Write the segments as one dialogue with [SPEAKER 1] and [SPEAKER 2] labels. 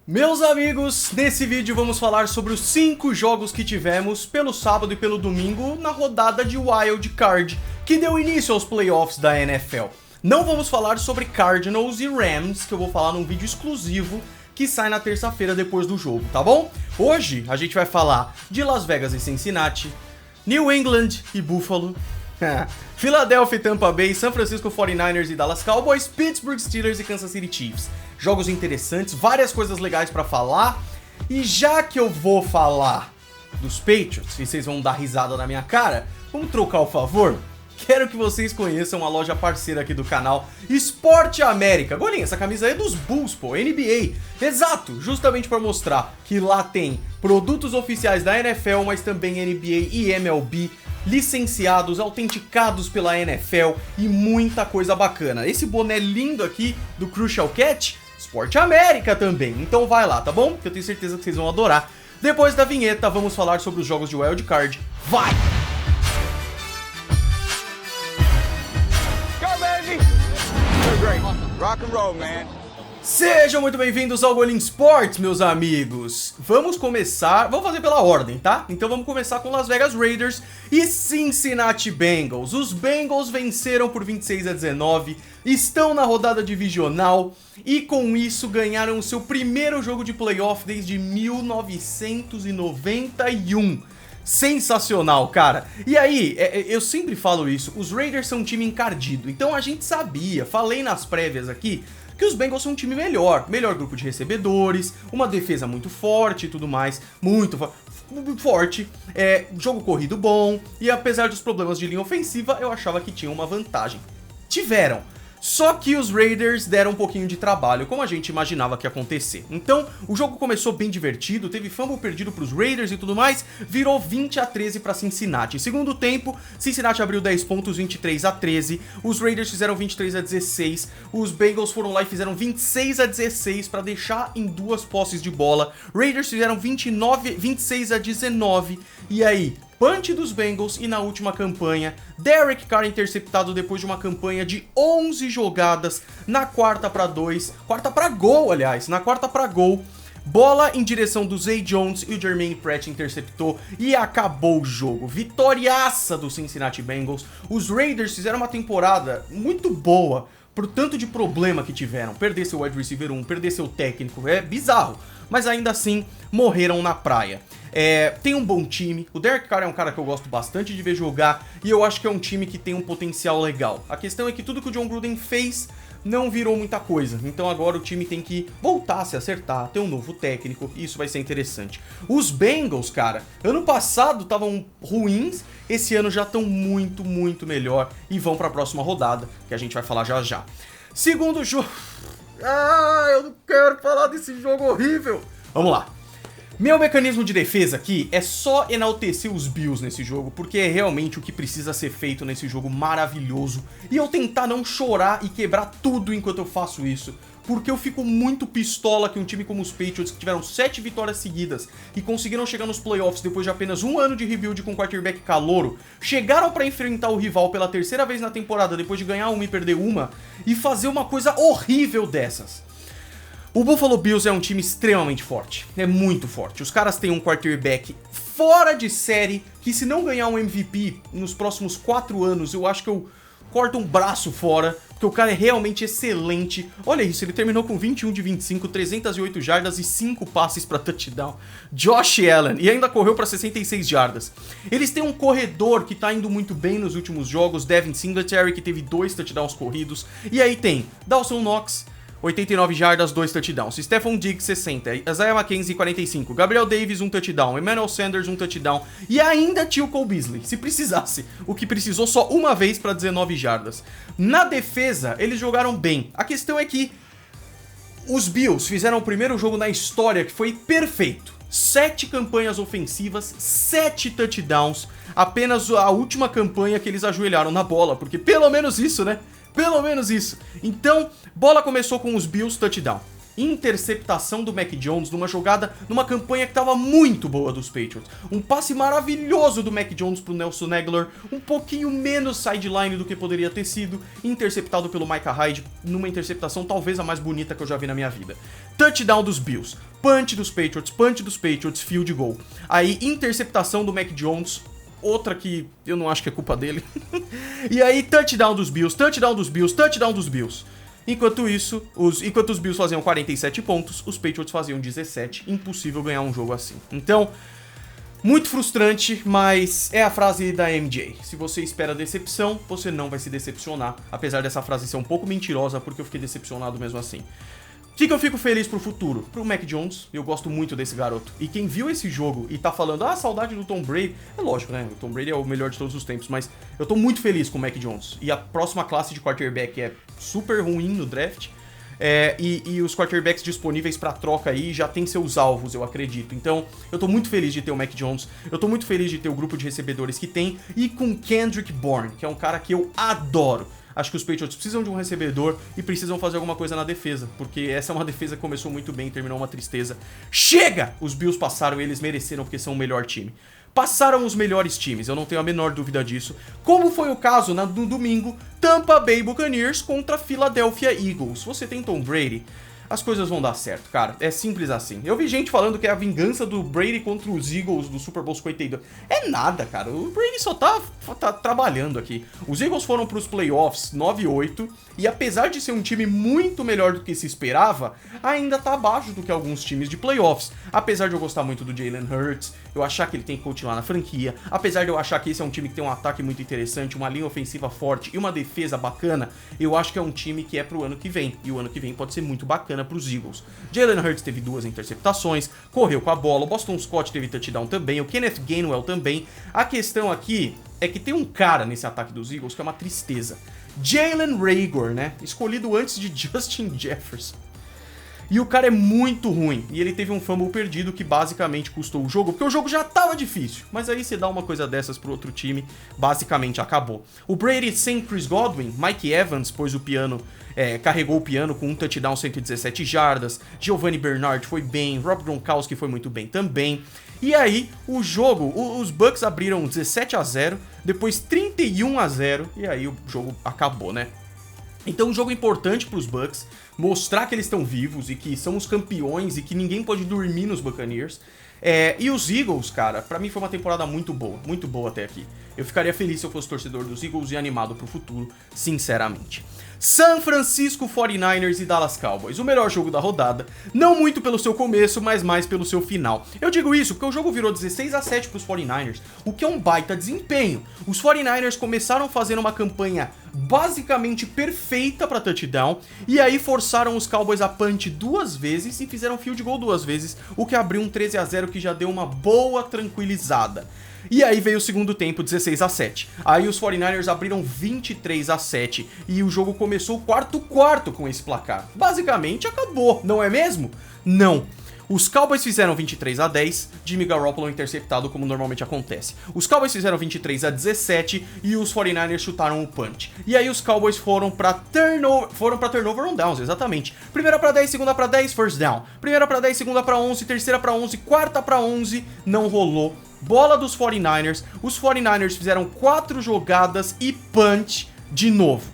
[SPEAKER 1] Meus amigos, nesse vídeo vamos falar sobre os 5 jogos que tivemos pelo sábado e pelo domingo na rodada de Wild Card, que deu início aos playoffs da NFL. Não vamos falar sobre Cardinals e Rams, que eu vou falar num vídeo exclusivo que sai na terça-feira depois do jogo, tá bom? Hoje a gente vai falar de Las Vegas e Cincinnati, New England e Buffalo, Philadelphia e Tampa Bay, San Francisco 49ers e Dallas Cowboys, Pittsburgh Steelers e Kansas City Chiefs. Jogos interessantes, várias coisas legais pra falar. E já que eu vou falar dos Patriots, e vocês vão dar risada na minha cara, vamos trocar o favor? Quero que vocês conheçam a loja parceira aqui do canal, Esporte América. Golinha, essa camisa aí é dos Bulls, pô, NBA. Exato, justamente para mostrar que lá tem produtos oficiais da NFL, mas também NBA e MLB, licenciados, autenticados pela NFL e muita coisa bacana. Esse boné lindo aqui do Crucial Cat, Esporte América também. Então vai lá, tá bom? Que eu tenho certeza que vocês vão adorar. Depois da vinheta, vamos falar sobre os jogos de Wild Card. Vai!
[SPEAKER 2] Rock and roll, man.
[SPEAKER 1] Sejam muito bem-vindos ao Golim Sports, meus amigos. Vamos fazer pela ordem, tá? Então vamos começar com Las Vegas Raiders e Cincinnati Bengals. Os Bengals venceram por 26-19, estão na rodada divisional e com isso ganharam o seu primeiro jogo de playoff desde 1991. Sensacional, cara. E aí, eu sempre falo isso, os Raiders são um time encardido, então a gente sabia, falei nas prévias aqui, que os Bengals são um time melhor grupo de recebedores, uma defesa muito forte e tudo mais, muito forte, jogo corrido bom, e apesar dos problemas de linha ofensiva, eu achava que tinha uma vantagem. Tiveram. Só que os Raiders deram um pouquinho de trabalho, como a gente imaginava que ia acontecer. Então, o jogo começou bem divertido, teve fumble perdido para os Raiders e tudo mais, virou 20-13 para Cincinnati. Em segundo tempo, Cincinnati abriu 10 pontos, 23-13, os Raiders fizeram 23-16, os Bengals foram lá e fizeram 26-16 para deixar em 2 posses de bola, Raiders fizeram 26-19, e aí, punch dos Bengals e na última campanha, Derek Carr interceptado depois de uma campanha de 11 jogadas na quarta para gol, bola em direção do Zay Jones e o Jermaine Pratt interceptou e acabou o jogo. Vitoriaça do Cincinnati Bengals. Os Raiders fizeram uma temporada muito boa pro tanto de problema que tiveram. Perder seu wide receiver 1, perder seu técnico, é bizarro. Mas ainda assim, morreram na praia. Tem um bom time, o Derek Carr é um cara que eu gosto bastante de ver jogar e eu acho que é um time que tem um potencial legal. A questão é que tudo que o John Gruden fez não virou muita coisa, então agora o time tem que voltar a se acertar, ter um novo técnico, e isso vai ser interessante. Os Bengals, cara, ano passado estavam ruins, esse ano já estão muito, muito melhor e vão para a próxima rodada, que a gente vai falar já já. Segundo jogo... eu não quero falar desse jogo horrível! Vamos lá. Meu mecanismo de defesa aqui é só enaltecer os Bills nesse jogo, porque é realmente o que precisa ser feito nesse jogo maravilhoso. E eu tentar não chorar e quebrar tudo enquanto eu faço isso, porque eu fico muito pistola que um time como os Patriots, que tiveram 7 vitórias seguidas e conseguiram chegar nos playoffs depois de apenas um ano de rebuild com quarterback calouro, chegaram pra enfrentar o rival pela terceira vez na temporada, depois de ganhar uma e perder uma, e fazer uma coisa horrível dessas. O Buffalo Bills é um time extremamente forte, é muito forte. Os caras têm um quarterback fora de série, que se não ganhar um MVP nos próximos 4 anos, eu acho que eu corto um braço fora, porque o cara é realmente excelente. Olha isso, ele terminou com 21 de 25, 308 jardas e 5 passes para touchdown. Josh Allen, e ainda correu para 66 jardas. Eles têm um corredor que tá indo muito bem nos últimos jogos, Devin Singletary, que teve 2 touchdowns corridos. E aí tem Dawson Knox, 89 jardas, 2 touchdowns. Stephon Diggs, 60. Isaiah McKenzie, 45. Gabriel Davis, 1 touchdown. Emmanuel Sanders, 1 touchdown. E ainda tinha o Cole Beasley, se precisasse. O que precisou só uma vez para 19 jardas. Na defesa, eles jogaram bem. A questão é que os Bills fizeram o primeiro jogo na história que foi perfeito. 7 campanhas ofensivas, 7 touchdowns. Apenas a última campanha que eles ajoelharam na bola, porque pelo menos isso, né? Pelo menos isso. Então, bola começou com os Bills, touchdown. interceptação do Mac Jones numa jogada, numa campanha que estava muito boa dos Patriots. Um passe maravilhoso do Mac Jones pro Nelson Agholor, um pouquinho menos sideline do que poderia ter sido, interceptado pelo Micah Hyde numa interceptação talvez a mais bonita que eu já vi na minha vida. Touchdown dos Bills, punch dos Patriots, field goal. Aí interceptação do Mac Jones, outra que eu não acho que é culpa dele. E aí touchdown dos Bills. Enquanto isso, enquanto os Bills faziam 47 pontos, os Patriots faziam 17. Impossível ganhar um jogo assim. Então, muito frustrante, mas é a frase da MJ. Se você espera decepção, você não vai se decepcionar. Apesar dessa frase ser um pouco mentirosa, porque eu fiquei decepcionado mesmo assim. O que eu fico feliz pro futuro? Pro Mac Jones, eu gosto muito desse garoto. E quem viu esse jogo e tá falando, saudade do Tom Brady, é lógico, né? O Tom Brady é o melhor de todos os tempos, mas eu tô muito feliz com o Mac Jones. E a próxima classe de quarterback é super ruim no draft. E os quarterbacks disponíveis pra troca aí já tem seus alvos, eu acredito. Então, eu tô muito feliz de ter o Mac Jones, eu tô muito feliz de ter o grupo de recebedores que tem, e com Kendrick Bourne, que é um cara que eu adoro. Acho que os Patriots precisam de um recebedor e precisam fazer alguma coisa na defesa, porque essa é uma defesa que começou muito bem e terminou uma tristeza. Chega! Os Bills passaram e eles mereceram porque são o melhor time. Passaram os melhores times, eu não tenho a menor dúvida disso. Como foi o caso no domingo, Tampa Bay Buccaneers contra Philadelphia Eagles. Você tem Tom Brady, as coisas vão dar certo, cara. É simples assim. Eu vi gente falando que é a vingança do Brady contra os Eagles do Super Bowl 52. É nada, cara. O Brady só tá trabalhando aqui. Os Eagles foram pros playoffs 9-8 e apesar de ser um time muito melhor do que se esperava, ainda tá abaixo do que alguns times de playoffs. Apesar de eu gostar muito do Jalen Hurts, eu achar que ele tem que continuar na franquia, apesar de eu achar que esse é um time que tem um ataque muito interessante, uma linha ofensiva forte e uma defesa bacana, eu acho que é um time que é pro ano que vem. E o ano que vem pode ser muito bacana pros Eagles. Jalen Hurts teve 2 interceptações, correu com a bola, o Boston Scott teve touchdown também, o Kenneth Gainwell também. A questão aqui é que tem um cara nesse ataque dos Eagles que é uma tristeza. Jalen Reagor, né? Escolhido antes de Justin Jefferson. E o cara é muito ruim. E ele teve um fumble perdido que basicamente custou o jogo, porque o jogo já tava difícil. Mas aí você dá uma coisa dessas pro outro time, basicamente acabou. O Brady sem Chris Godwin, Mike Evans pôs o piano, carregou o piano com um touchdown, 117 jardas. Giovanni Bernard foi bem, Rob Gronkowski foi muito bem também. E aí, o jogo, os Bucks abriram 17-0, depois 31-0, e aí o jogo acabou, né? Então, um jogo importante para os Bucks, mostrar que eles estão vivos e que são os campeões e que ninguém pode dormir nos Buccaneers. E os Eagles, cara, pra mim foi uma temporada muito boa até aqui. Eu ficaria feliz se eu fosse torcedor dos Eagles e animado pro futuro, sinceramente. San Francisco 49ers e Dallas Cowboys, o melhor jogo da rodada, não muito pelo seu começo, mas mais pelo seu final. Eu digo isso porque o jogo virou 16-7 pros 49ers, o que é um baita desempenho. Os 49ers começaram fazendo uma campanha basicamente perfeita para touchdown, e aí forçaram os Cowboys a punch 2 vezes e fizeram field goal 2 vezes, o que abriu um 13-0 que já deu uma boa tranquilizada. E aí veio o segundo tempo, 16-7. Aí os 49ers abriram 23-7 e o jogo começou o quarto com esse placar. Basicamente acabou, não é mesmo? Não. Os Cowboys fizeram 23-10, Jimmy Garoppolo interceptado como normalmente acontece. Os Cowboys fizeram 23-17 e os 49ers chutaram o punch. E aí os Cowboys foram pra turnover on downs, exatamente. Primeira pra 10, segunda pra 10, first down. Primeira pra 10, segunda pra 11, terceira pra 11, quarta pra 11, não rolou. Bola dos 49ers, os 49ers fizeram 4 jogadas e punch de novo.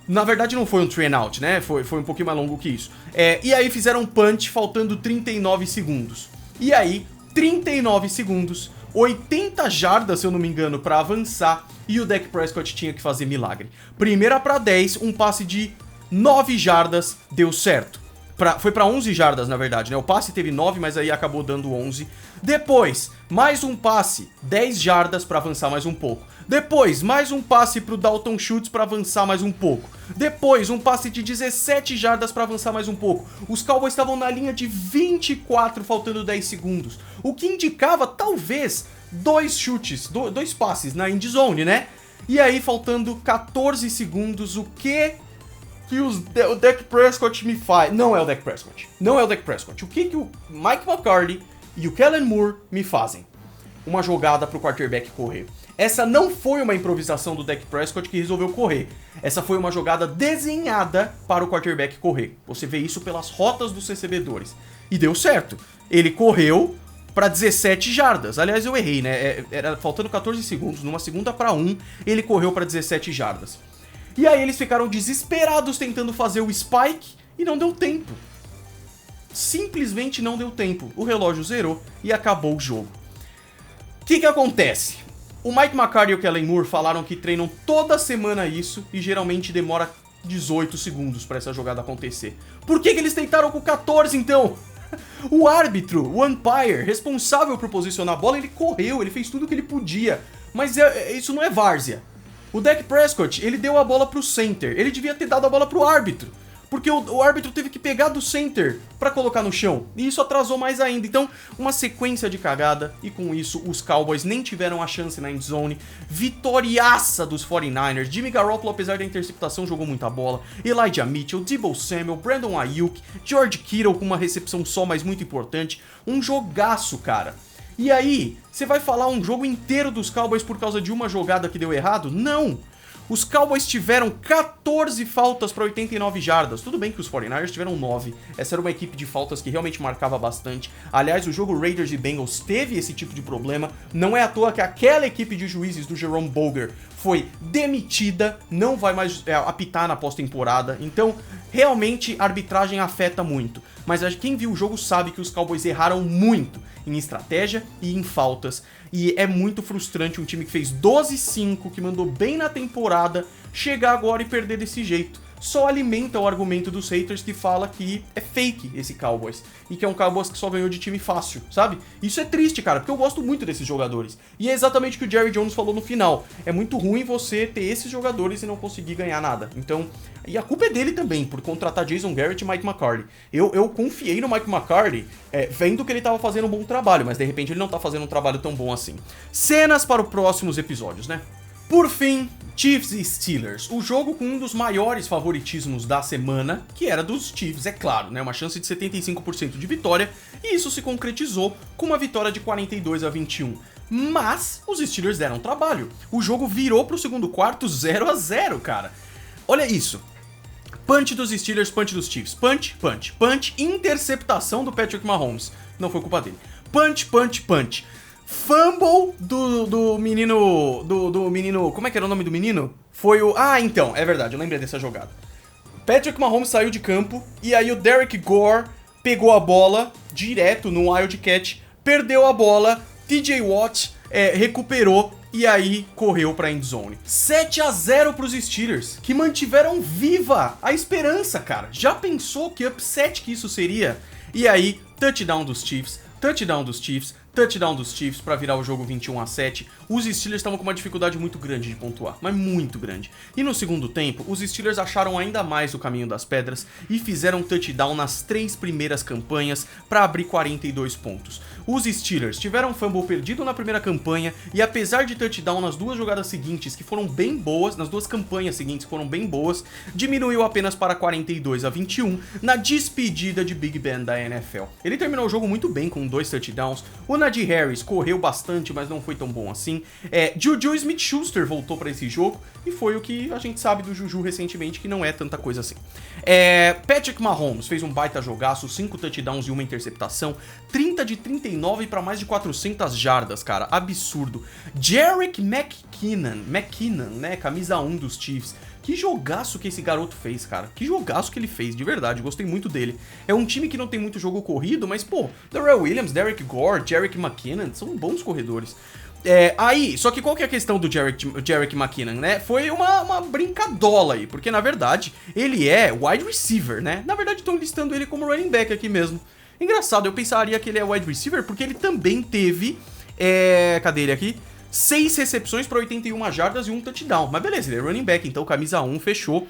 [SPEAKER 1] Na verdade não foi um 3-and-out, né? Foi um pouquinho mais longo que isso. E aí fizeram um punch faltando 39 segundos. E aí, 39 segundos, 80 jardas, se eu não me engano, pra avançar. E o Dak Prescott tinha que fazer milagre. Primeira pra 10, um passe de 9 jardas, deu certo. Foi pra 11 jardas, na verdade, né? O passe teve 9, mas aí acabou dando 11. Depois, mais um passe, 10 jardas pra avançar mais um pouco. Depois, mais um passe pro Dalton Schultz pra avançar mais um pouco. Depois, um passe de 17 jardas pra avançar mais um pouco. Os Cowboys estavam na linha de 24, faltando 10 segundos. O que indicava, talvez, 2 chutes, 2 passes na end zone, né? E aí, faltando 14 segundos, o que o Dak Prescott me faz? Não é o Dak Prescott. Não é o Dak Prescott. O que o Mike McCarthy e o Kellen Moore me fazem? Uma jogada pro quarterback correr. Essa não foi uma improvisação do Dak Prescott que resolveu correr. Essa foi uma jogada desenhada para o quarterback correr. Você vê isso pelas rotas dos recebedores. E deu certo. Ele correu para 17 jardas. Aliás, eu errei, né? Era faltando 14 segundos, numa segunda para 1, ele correu para 17 jardas. E aí eles ficaram desesperados tentando fazer o spike e não deu tempo. Simplesmente não deu tempo. O relógio zerou e acabou o jogo. O que acontece? O Mike McCarthy e o Kellen Moore falaram que treinam toda semana isso e geralmente demora 18 segundos para essa jogada acontecer. Por que eles tentaram com 14 então? O árbitro, o umpire, responsável por posicionar a bola, ele correu, ele fez tudo o que ele podia. Mas isso não é várzea. O Dak Prescott, ele deu a bola pro center. Ele devia ter dado a bola pro árbitro. Porque o árbitro teve que pegar do center pra colocar no chão. E isso atrasou mais ainda. Então, uma sequência de cagada. E com isso, os Cowboys nem tiveram a chance na endzone. Vitoriaça dos 49ers. Jimmy Garoppolo, apesar da interceptação, jogou muita bola. Elijah Mitchell, Deebo Samuel, Brandon Ayuk, George Kittle com uma recepção só, mas muito importante. Um jogaço, cara. E aí, você vai falar um jogo inteiro dos Cowboys por causa de uma jogada que deu errado? Não! Os Cowboys tiveram 14 faltas para 89 jardas. Tudo bem que os 49ers tiveram 9. Essa era uma equipe de faltas que realmente marcava bastante. Aliás, o jogo Raiders e Bengals teve esse tipo de problema. Não é à toa que aquela equipe de juízes do Jerome Boger foi demitida, não vai mais apitar na pós-temporada. Então, realmente, a arbitragem afeta muito. Mas quem viu o jogo sabe que os Cowboys erraram muito em estratégia e em faltas. E é muito frustrante um time que fez 12-5, que mandou bem na temporada, chegar agora e perder desse jeito. Só alimenta o argumento dos haters que fala que é fake esse Cowboys. E que é um Cowboys que só ganhou de time fácil, sabe? Isso é triste, cara, porque eu gosto muito desses jogadores. E é exatamente o que o Jerry Jones falou no final. É muito ruim você ter esses jogadores e não conseguir ganhar nada. Então, e a culpa é dele também, por contratar Jason Garrett e Mike McCarthy. Eu confiei no Mike McCarthy, vendo que ele tava fazendo um bom trabalho, mas de repente ele não tá fazendo um trabalho tão bom assim. Cenas para os próximos episódios, né? Por fim, Chiefs e Steelers, o jogo com um dos maiores favoritismos da semana, que era dos Chiefs, é claro, né? Uma chance de 75% de vitória, e isso se concretizou com uma vitória de 42-21. Mas os Steelers deram trabalho. O jogo virou pro segundo quarto 0-0, cara. Olha isso. Punch dos Steelers, punch dos Chiefs. Punch, punch, punch. Interceptação do Patrick Mahomes. Não foi culpa dele. Punch, punch, punch. Fumble do menino... Do menino... Como é que era o nome do menino? Foi o... Ah, então, é verdade, eu lembrei dessa jogada. Patrick Mahomes saiu de campo e aí o Derek Gore pegou a bola direto no Wildcat, perdeu a bola, TJ Watt recuperou e aí correu pra endzone. 7-0 pros Steelers, que mantiveram viva a esperança, cara. Já pensou que upset que isso seria? E aí, touchdown dos Chiefs, touchdown dos Chiefs, touchdown dos Chiefs pra virar o jogo 21-7. Os Steelers estavam com uma dificuldade muito grande de pontuar, mas muito grande. E no segundo tempo, os Steelers acharam ainda mais o caminho das pedras e fizeram touchdown nas 3 primeiras campanhas pra abrir 42 pontos. Os Steelers tiveram um fumble perdido na primeira campanha e apesar de touchdown nas duas jogadas seguintes, que foram bem boas, nas duas campanhas seguintes que foram bem boas, diminuiu apenas para 42-21 na despedida de Big Ben da NFL. Ele terminou o jogo muito bem com 2 touchdowns, o Najee Harris correu bastante, mas não foi tão bom assim. Juju Smith-Schuster voltou para esse jogo e foi o que a gente sabe do Juju recentemente, que não é tanta coisa assim. Patrick Mahomes fez um baita jogaço, 5 touchdowns e 1 interceptação, 30 de 39 para mais de 400 jardas, cara, absurdo. Jerick McKinnon, né, camisa 1 dos Chiefs. Que jogaço que esse garoto fez, cara. Que jogaço que ele fez, de verdade. Gostei muito dele. É um time que não tem muito jogo corrido, mas, pô, Darrell Williams, Derek Gore, Jerick McKinnon, são bons corredores. Só que qual que é a questão do Jerick McKinnon, né? Foi uma brincadola aí, porque, na verdade, ele é wide receiver, né? Na verdade, estão listando ele como running back aqui mesmo. Engraçado, eu pensaria que ele é wide receiver, porque ele também teve... Cadê ele aqui? 6 recepções para 81 jardas e 1 touchdown. Mas beleza, ele é running back, então camisa 1, fechou.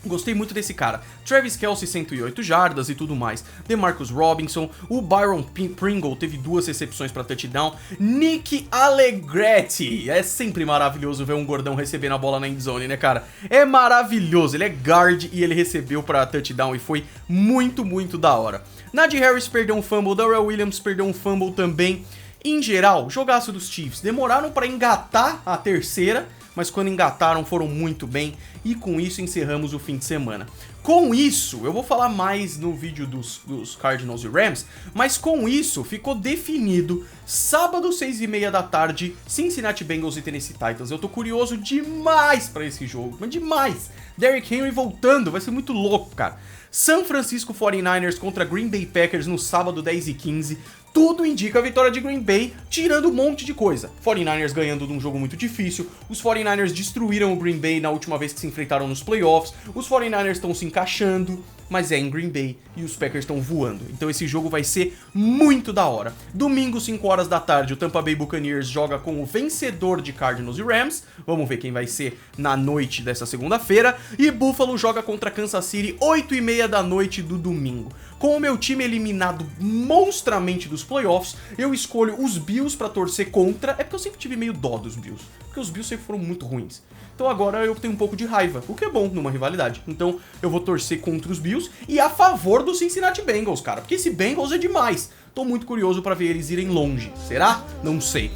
[SPEAKER 1] Gostei muito desse cara. Travis Kelce, 108 jardas e tudo mais. DeMarcus Robinson, o Byron Pringle teve 2 recepções para touchdown. Nick Allegretti. É sempre maravilhoso ver um gordão recebendo a bola na endzone, né, cara? É maravilhoso. Ele é guard e ele recebeu para touchdown e foi muito, muito da hora. Najee Harris perdeu um fumble, Darrell Williams perdeu um fumble também. Em geral, jogaço dos Chiefs. Demoraram para engatar a terceira, mas quando engataram foram muito bem, e com isso encerramos o fim de semana. Com isso, eu vou falar mais no vídeo dos Cardinals e Rams, mas com isso ficou definido sábado 6h30 da tarde, Cincinnati Bengals e Tennessee Titans. Eu tô curioso demais pra esse jogo, mas demais. Derrick Henry voltando, vai ser muito louco, cara. San Francisco 49ers contra Green Bay Packers no sábado 10h15. Tudo indica a vitória de Green Bay, tirando um monte de coisa. 49ers ganhando de um jogo muito difícil, os 49ers destruíram o Green Bay na última vez que se enfrentaram nos playoffs, os 49ers estão se encaixando, mas é em Green Bay e os Packers estão voando. Então esse jogo vai ser muito da hora. Domingo, 5 horas da tarde, o Tampa Bay Buccaneers joga com o vencedor de Cardinals e Rams. Vamos ver quem vai ser na noite dessa segunda-feira. E Buffalo joga contra Kansas City, 8h30 da noite do domingo. Com o meu time eliminado monstramente dos playoffs, eu escolho os Bills pra torcer contra. É porque eu sempre tive meio dó dos Bills, porque os Bills sempre foram muito ruins. Então agora eu tenho um pouco de raiva, o que é bom numa rivalidade. Então eu vou torcer contra os Bills e a favor do Cincinnati Bengals, cara, porque esse Bengals é demais. Tô muito curioso pra ver eles irem longe. Será? Não sei.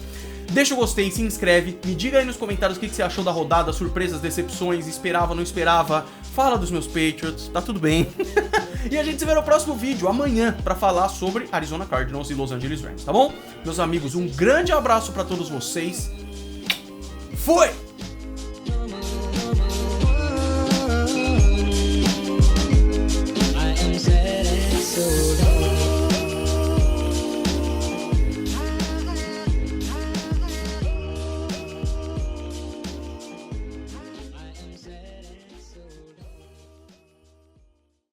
[SPEAKER 1] Deixa o gostei, se inscreve, me diga aí nos comentários o que você achou da rodada, surpresas, decepções, esperava, não esperava, fala dos meus Patriots, tá tudo bem. E a gente se vê no próximo vídeo, amanhã, pra falar sobre Arizona Cardinals e Los Angeles Rams, tá bom? Meus amigos, um grande abraço pra todos vocês. Fui! I am sad and so